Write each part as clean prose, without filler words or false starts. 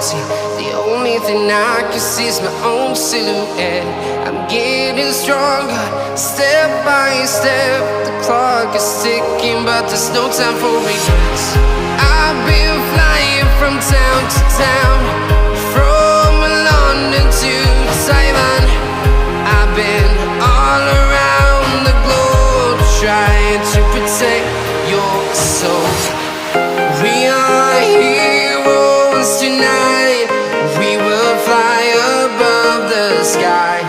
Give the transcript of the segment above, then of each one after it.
empty. The only thing I can see is my own silhouette. I'm getting stronger, step by step. The clock is ticking, but there's no time for regrets. I've been flying from town to town, from London to Taiwan. I've been all around the globe, trying to protect your soul. We are heroes tonight. We will fly above the sky.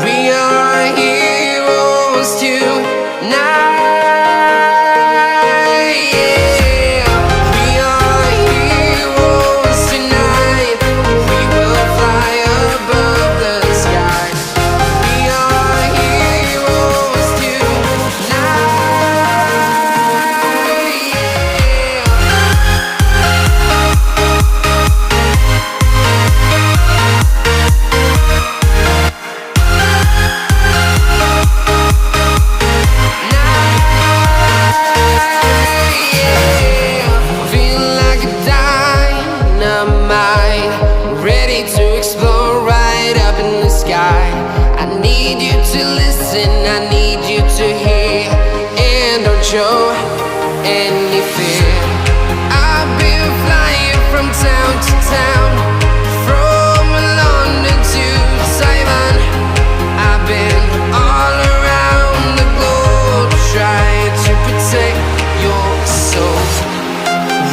We are heroes tonight. Yeah. We are heroes tonight. We will fly above the sky. We are heroes tonight. I need you to hear, and don't show any fear. I've been flying from town to town, from London to Taiwan. I've been all around the globe, trying to protect your soul.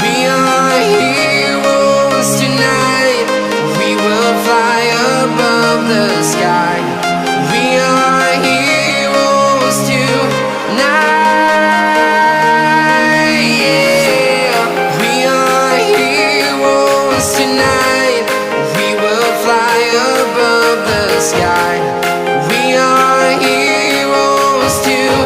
We are heroes tonight. We will fly above the sky. We are heroes tonight. Yeah. We are heroes tonight. We will fly above the sky. We are heroes tonight.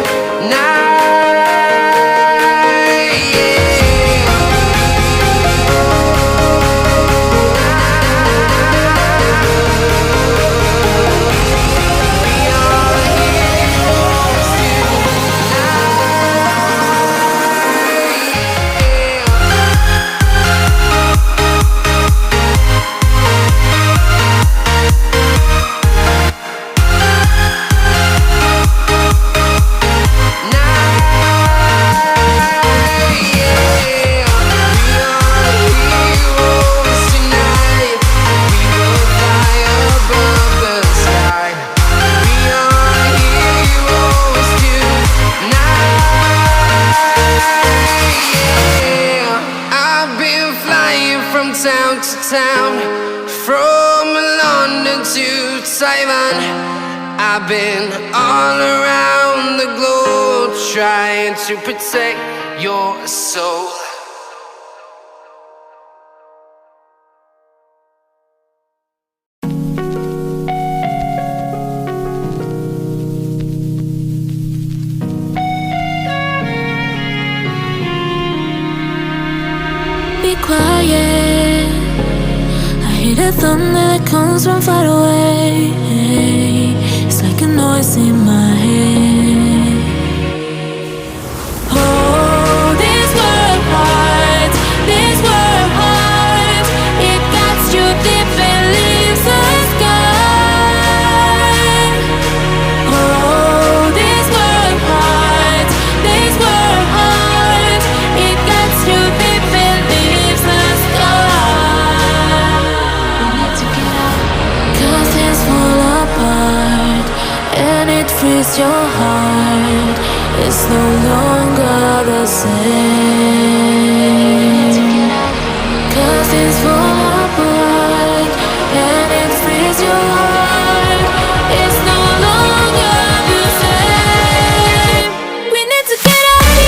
Town to town, from London to Taiwan. I've been all around the globe, trying to protect your soul. Be quiet. I hear the thunder that comes from far away. It's like a noise in my head. Oh, this world heart, this world heart, it gets you deep and leaves the sky. Oh, this world heart, it gets you deep and leaves the sky. We need to get out, 'cause things fall apart and it frees your heart. It's no longer the same. 'Cause things fall apart and it frees your heart. It's no longer the same. We need to get out of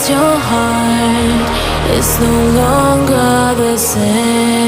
your heart. It's no longer the same.